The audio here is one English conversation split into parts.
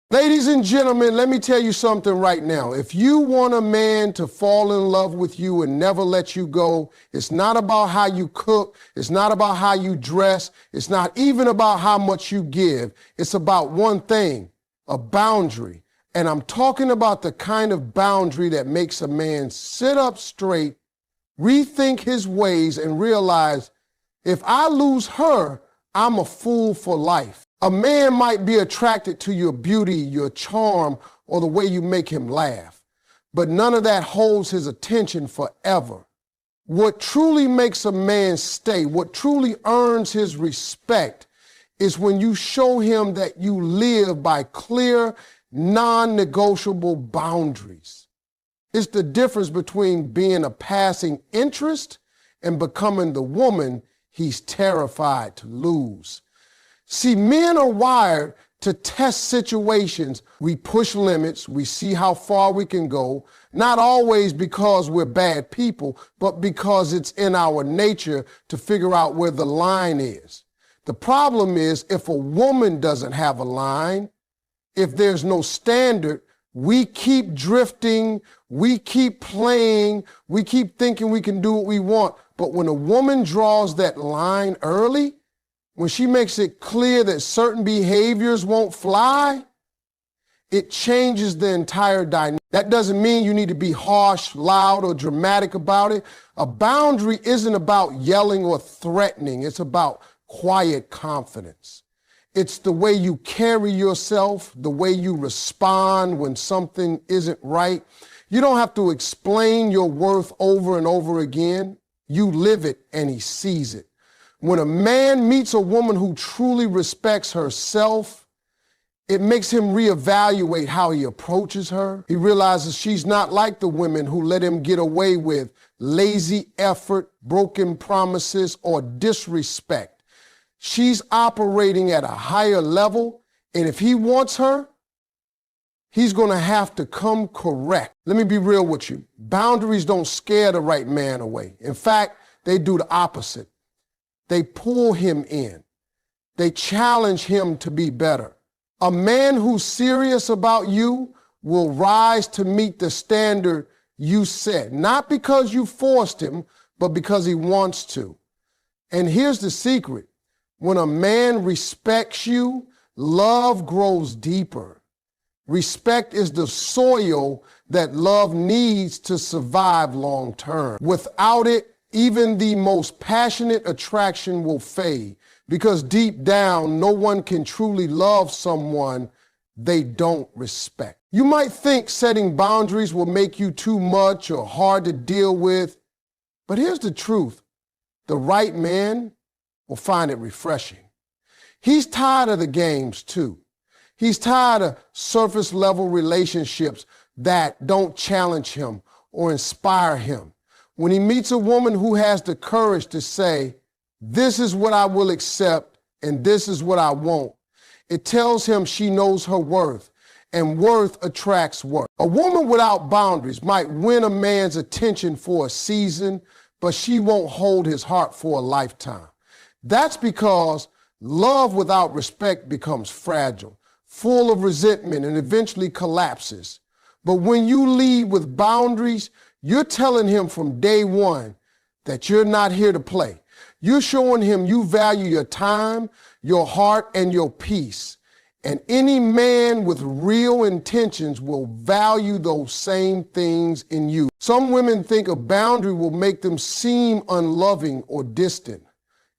Ladies and gentlemen, let me tell you something right now. If you want a man to fall in love with you and never let you go, it's not about how you cook. It's not about how you dress. It's not even about how much you give. It's about one thing, a boundary. And I'm talking about the kind of boundary that makes a man sit up straight, rethink his ways, and realize if I lose her, I'm a fool for life. A man might be attracted to your beauty, your charm, or the way you make him laugh, but none of that holds his attention forever. What truly makes a man stay, what truly earns his respect, is when you show him that you live by clear, non-negotiable boundaries. It's the difference between being a passing interest and becoming the woman he's terrified to lose. See, men are wired to test situations. We push limits. We see how far we can go, not always because we're bad people, but because it's in our nature to figure out where the line is. The problem is if a woman doesn't have a line, if there's no standard, we keep drifting, we keep playing, we keep thinking we can do what we want. But when a woman draws that line early, when she makes it clear that certain behaviors won't fly, it changes the entire dynamic. That doesn't mean you need to be harsh, loud, or dramatic about it. A boundary isn't about yelling or threatening. It's about quiet confidence. It's the way you carry yourself, the way you respond when something isn't right. You don't have to explain your worth over and over again. You live it and he sees it. When a man meets a woman who truly respects herself, it makes him reevaluate how he approaches her. He realizes she's not like the women who let him get away with lazy effort, broken promises, or disrespect. She's operating at a higher level, and if he wants her, he's going to have to come correct. Let me be real with you. Boundaries don't scare the right man away. In fact, they do the opposite. They pull him in. They challenge him to be better. A man who's serious about you will rise to meet the standard you set, not because you forced him, but because he wants to. And here's the secret. When a man respects you, love grows deeper. Respect is the soil that love needs to survive long term. Without it, even the most passionate attraction will fade because deep down, no one can truly love someone they don't respect. You might think setting boundaries will make you too much or hard to deal with, but here's the truth. The right man will find it refreshing. He's tired of the games too. He's tired of surface level relationships that don't challenge him or inspire him. When he meets a woman who has the courage to say, this is what I will accept and this is what I won't, it tells him she knows her worth, and worth attracts worth. A woman without boundaries might win a man's attention for a season, but she won't hold his heart for a lifetime. That's because love without respect becomes fragile, full of resentment, and eventually collapses. But when you lead with boundaries, you're telling him from day one that you're not here to play. You're showing him you value your time, your heart, and your peace. And any man with real intentions will value those same things in you. Some women think a boundary will make them seem unloving or distant.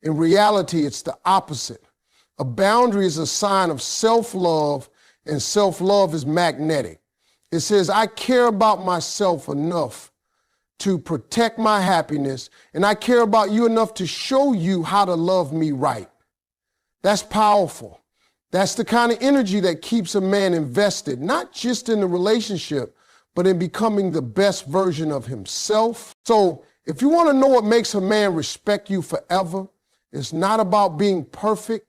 In reality, it's the opposite. A boundary is a sign of self-love, and self-love is magnetic. It says, I care about myself enough to protect my happiness, and I care about you enough to show you how to love me right. That's powerful. That's the kind of energy that keeps a man invested, not just in the relationship, but in becoming the best version of himself. So if you want to know what makes a man respect you forever, it's not about being perfect.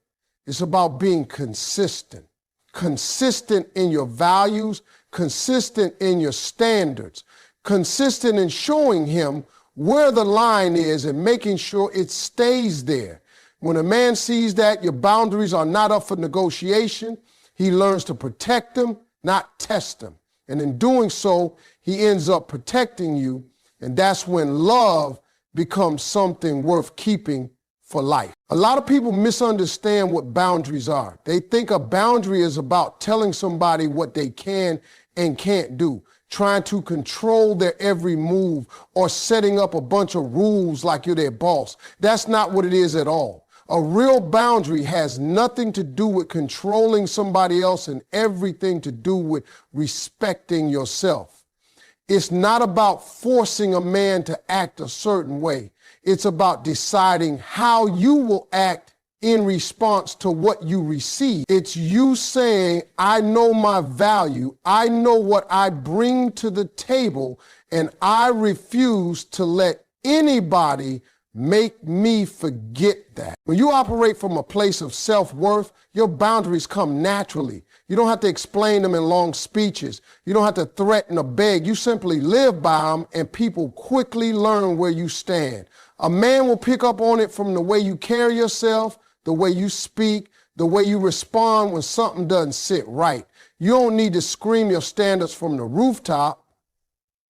It's about being consistent. Consistent in your values, consistent in your standards, consistent in showing him where the line is and making sure it stays there. When a man sees that your boundaries are not up for negotiation, He learns to protect them, not test them. And in doing so, he ends up protecting you. And that's when love becomes something worth keeping for life. A lot of people misunderstand what boundaries are. They think a boundary is about telling somebody what they can and can't do, trying to control their every move, or setting up a bunch of rules like you're their boss. That's not what it is at all. A real boundary has nothing to do with controlling somebody else and everything to do with respecting yourself. It's not about forcing a man to act a certain way. It's about deciding how you will act in response to what you receive. It's you saying, I know my value, I know what I bring to the table, and I refuse to let anybody make me forget that. When you operate from a place of self-worth, your boundaries come naturally. You don't have to explain them in long speeches. You don't have to threaten or beg. You simply live by them, and people quickly learn where you stand. A man will pick up on it from the way you carry yourself, the way you speak, the way you respond when something doesn't sit right. You don't need to scream your standards from the rooftop.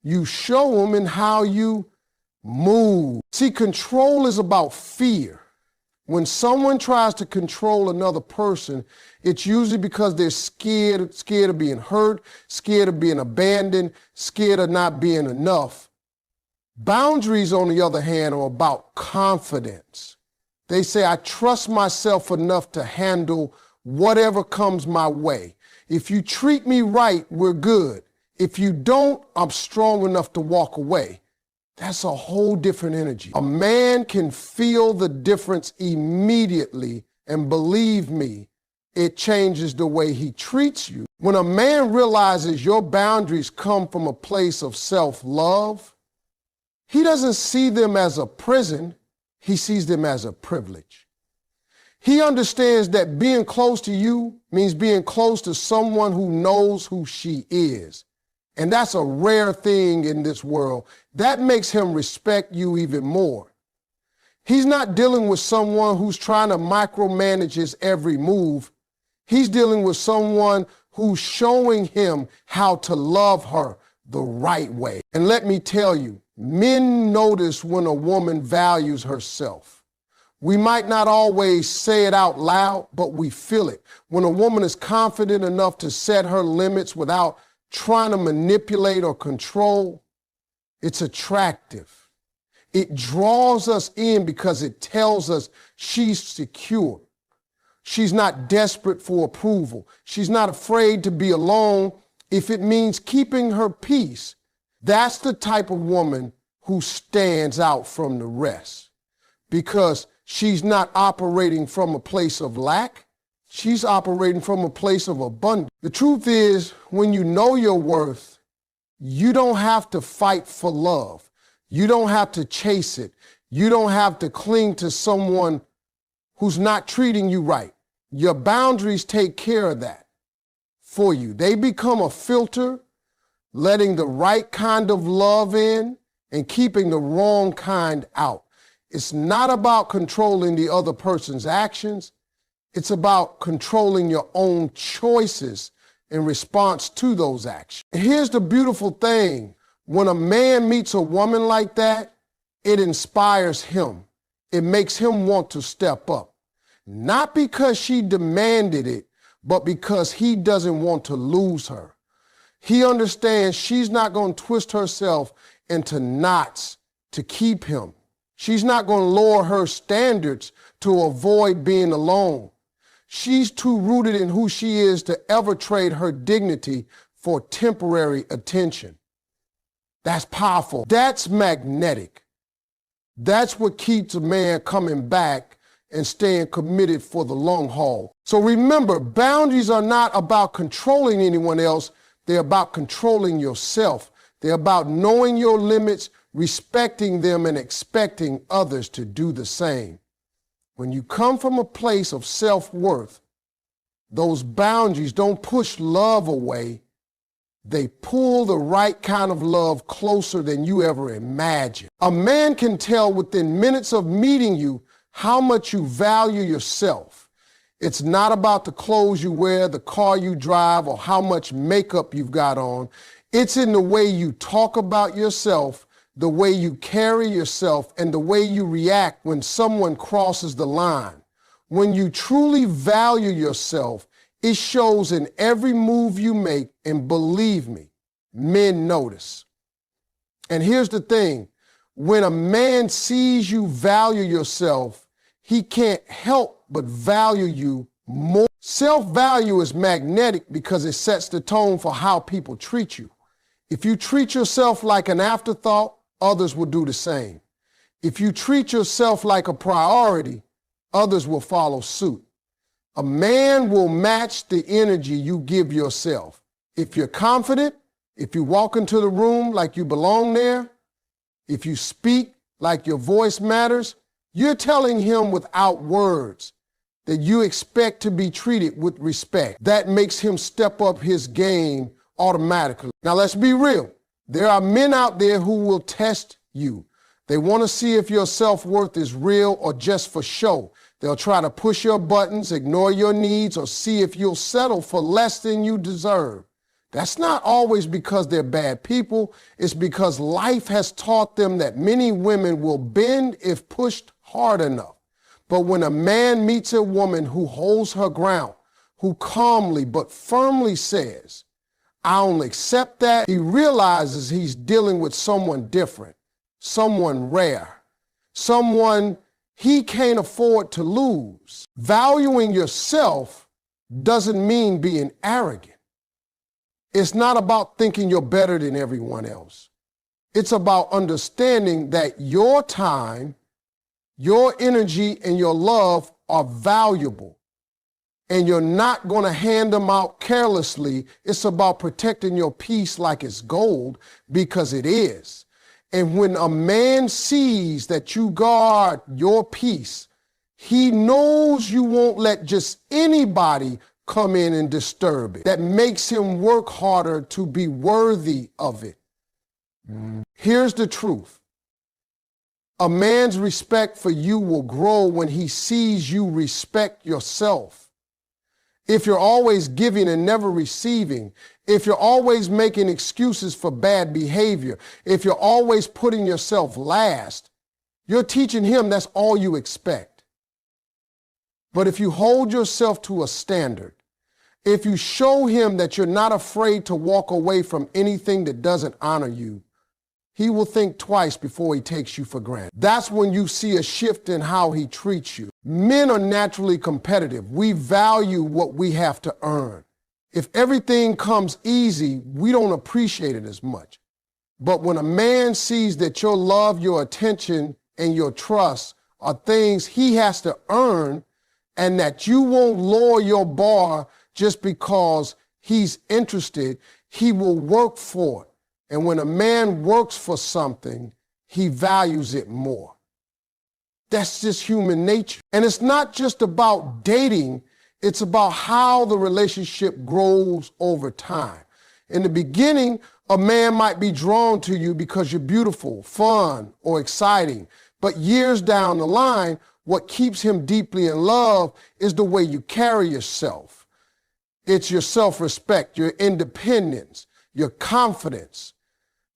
You show them in how you move. See, control is about fear. When someone tries to control another person, it's usually because they're scared of being hurt, scared of being abandoned, scared of not being enough. Boundaries, on the other hand, are about confidence. They say, I trust myself enough to handle whatever comes my way. If you treat me right, we're good. If you don't, I'm strong enough to walk away. That's a whole different energy. A man can feel the difference immediately, and believe me, it changes the way he treats you. When a man realizes your boundaries come from a place of self-love, he doesn't see them as a prison, he sees them as a privilege. He understands that being close to you means being close to someone who knows who she is. And that's a rare thing in this world. That makes him respect you even more. He's not dealing with someone who's trying to micromanage his every move. He's dealing with someone who's showing him how to love her the right way. And let me tell you, men notice when a woman values herself. We might not always say it out loud, but we feel it. When a woman is confident enough to set her limits without trying to manipulate or control, it's attractive. It draws us in because it tells us she's secure. She's not desperate for approval. She's not afraid to be alone if it means keeping her peace. That's the type of woman who stands out from the rest, because she's not operating from a place of lack. She's operating from a place of abundance. The truth is, when you know your worth, you don't have to fight for love. You don't have to chase it. You don't have to cling to someone who's not treating you right. Your boundaries take care of that for you. They become a filter, letting the right kind of love in and keeping the wrong kind out. It's not about controlling the other person's actions. It's about controlling your own choices in response to those actions. Here's the beautiful thing. When a man meets a woman like that, it inspires him. It makes him want to step up. Not because she demanded it, but because he doesn't want to lose her. He understands she's not going to twist herself into knots to keep him. She's not going to lower her standards to avoid being alone. She's too rooted in who she is to ever trade her dignity for temporary attention. That's powerful. That's magnetic. That's what keeps a man coming back and staying committed for the long haul. So remember, boundaries are not about controlling anyone else. They're about controlling yourself. They're about knowing your limits, respecting them, and expecting others to do the same. When you come from a place of self-worth, those boundaries don't push love away. They pull the right kind of love closer than you ever imagined. A man can tell within minutes of meeting you how much you value yourself. It's not about the clothes you wear, the car you drive, or how much makeup you've got on. It's in the way you talk about yourself, the way you carry yourself, and the way you react when someone crosses the line. When you truly value yourself, it shows in every move you make, and believe me, men notice. And here's the thing, when a man sees you value yourself, he can't help but value you more. Self-value is magnetic because it sets the tone for how people treat you. If you treat yourself like an afterthought, others will do the same. If you treat yourself like a priority, others will follow suit. A man will match the energy you give yourself. If you're confident, if you walk into the room like you belong there, if you speak like your voice matters, you're telling him without words that you expect to be treated with respect. That makes him step up his game automatically. Now let's be real. There are men out there who will test you. They want to see if your self-worth is real or just for show. They'll try to push your buttons, ignore your needs, or see if you'll settle for less than you deserve. That's not always because they're bad people. It's because life has taught them that many women will bend if pushed hard enough. But when a man meets a woman who holds her ground, who calmly but firmly says, "I'll accept that," he realizes he's dealing with someone different, someone rare, someone he can't afford to lose. Valuing yourself doesn't mean being arrogant. It's not about thinking you're better than everyone else. It's about understanding that your time, your energy, and your love are valuable, and you're not going to hand them out carelessly. It's about protecting your peace like it's gold, because it is. And when a man sees that you guard your peace, he knows you won't let just anybody come in and disturb it. That makes him work harder to be worthy of it. Here's the truth. A man's respect for you will grow when he sees you respect yourself. If you're always giving and never receiving, if you're always making excuses for bad behavior, if you're always putting yourself last, you're teaching him that's all you expect. But if you hold yourself to a standard, if you show him that you're not afraid to walk away from anything that doesn't honor you, he will think twice before he takes you for granted. That's when you see a shift in how he treats you. Men are naturally competitive. We value what we have to earn. If everything comes easy, we don't appreciate it as much. But when a man sees that your love, your attention, and your trust are things he has to earn, and that you won't lower your bar just because he's interested, he will work for it. And when a man works for something, he values it more. That's just human nature. And it's not just about dating, it's about how the relationship grows over time. In the beginning, a man might be drawn to you because you're beautiful, fun, or exciting. But years down the line, what keeps him deeply in love is the way you carry yourself. It's your self-respect, your independence, your confidence.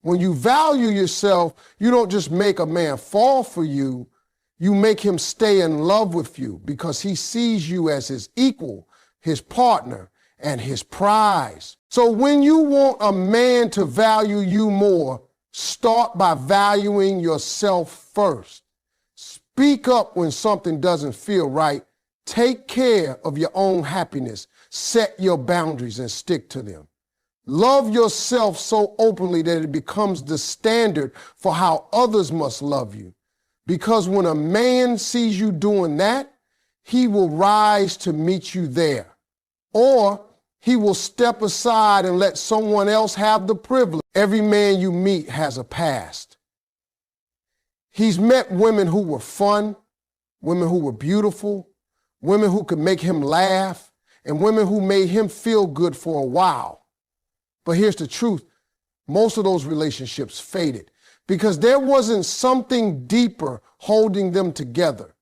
When you value yourself, you don't just make a man fall for you, you make him stay in love with you because he sees you as his equal, his partner, and his prize. So when you want a man to value you more, start by valuing yourself first. Speak up when something doesn't feel right. Take care of your own happiness. Set your boundaries and stick to them. Love yourself so openly that it becomes the standard for how others must love you. Because when a man sees you doing that, he will rise to meet you there. Or he will step aside and let someone else have the privilege. Every man you meet has a past. He's met women who were fun, women who were beautiful, women who could make him laugh, and women who made him feel good for a while. But here's the truth. Most of those relationships faded because there wasn't something deeper holding them together.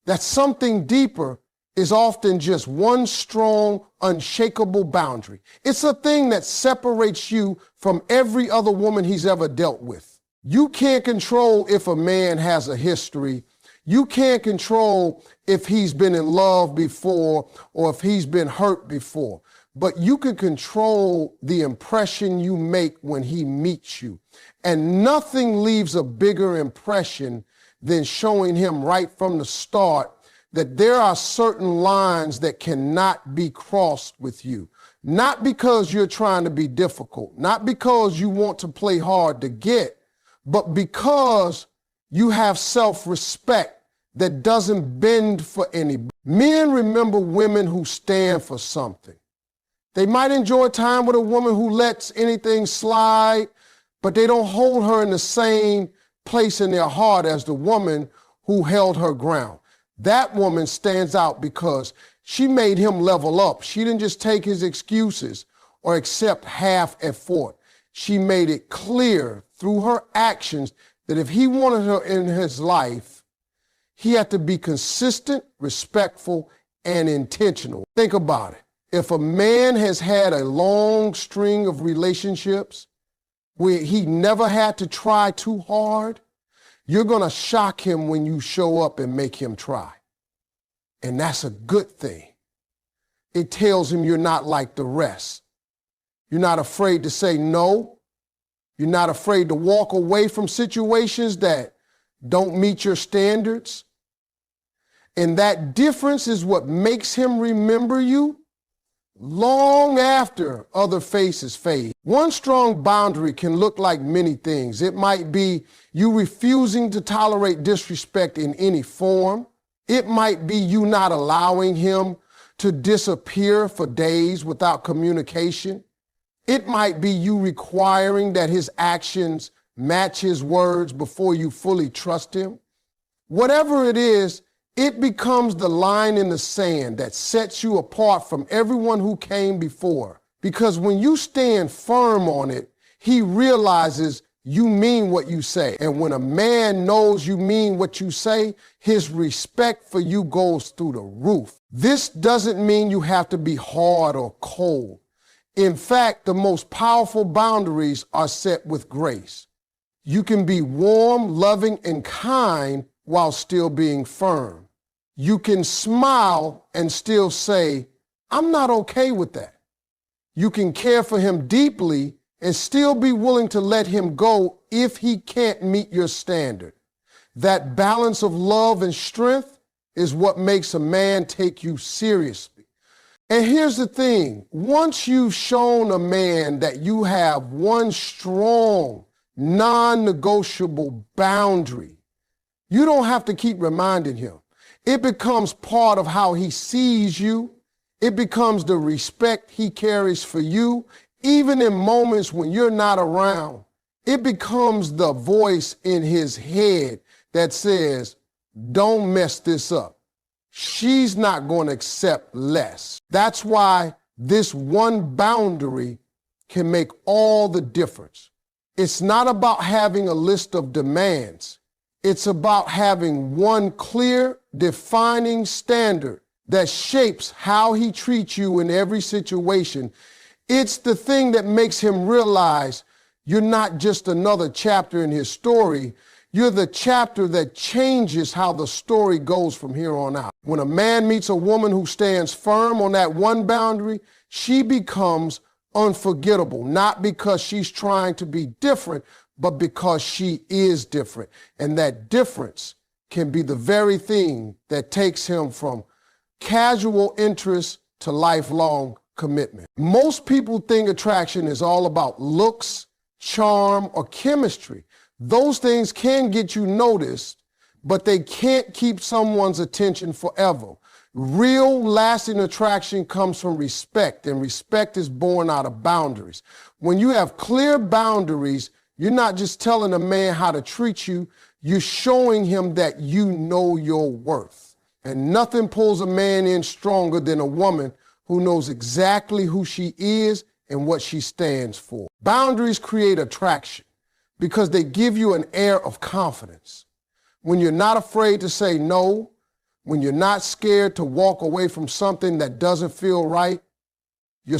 That something deeper is often just one strong, unshakable boundary. It's a thing that separates you from every other woman he's ever dealt with. You can't control if a man has a history. You can't control if he's been in love before or if he's been hurt before. But you can control the impression you make when he meets you. And nothing leaves a bigger impression than showing him right from the start that there are certain lines that cannot be crossed with you. Not because you're trying to be difficult, not because you want to play hard to get, but because you have self-respect that doesn't bend for anybody. Men remember women who stand for something. They might enjoy time with a woman who lets anything slide, but they don't hold her in the same place in their heart as the woman who held her ground. That woman stands out because she made him level up. She didn't just take his excuses or accept half effort. She made it clear through her actions that if he wanted her in his life, he had to be consistent, respectful, and intentional. Think about it. If a man has had a long string of relationships where he never had to try too hard, you're going to shock him when you show up and make him try. And that's a good thing. It tells him you're not like the rest. You're not afraid to say no. You're not afraid to walk away from situations that don't meet your standards. And that difference is what makes him remember you long after other faces fade. One strong boundary can look like many things. It might be you refusing to tolerate disrespect in any form. It might be you not allowing him to disappear for days without communication. It might be you requiring that his actions match his words before you fully trust him. Whatever it is, it becomes the line in the sand that sets you apart from everyone who came before. Because when you stand firm on it, he realizes you mean what you say. And when a man knows you mean what you say, his respect for you goes through the roof. This doesn't mean you have to be hard or cold. In fact, the most powerful boundaries are set with grace. You can be warm, loving, and kind while still being firm. You can smile and still say, I'm not okay with that. You can care for him deeply and still be willing to let him go if he can't meet your standard. That balance of love and strength is what makes a man take you seriously. And here's the thing, once you've shown a man that you have one strong, non-negotiable boundary, you don't have to keep reminding him. It becomes part of how he sees you. It becomes the respect he carries for you, even in moments when you're not around. It becomes the voice in his head that says, don't mess this up. She's not going to accept less. That's why this one boundary can make all the difference. It's not about having a list of demands. It's about having one clear, defining standard that shapes how he treats you in every situation. It's the thing that makes him realize you're not just another chapter in his story. You're the chapter that changes how the story goes from here on out. When a man meets a woman who stands firm on that one boundary, she becomes unforgettable, not because she's trying to be different, but because she is different. And that difference can be the very thing that takes him from casual interest to lifelong commitment. Most people think attraction is all about looks, charm, or chemistry. Those things can get you noticed, but they can't keep someone's attention forever. Real lasting attraction comes from respect, and respect is born out of boundaries. When you have clear boundaries, you're not just telling a man how to treat you, you're showing him that you know your worth. And nothing pulls a man in stronger than a woman who knows exactly who she is and what she stands for. Boundaries create attraction because they give you an air of confidence. When you're not afraid to say no, when you're not scared to walk away from something that doesn't feel right, you're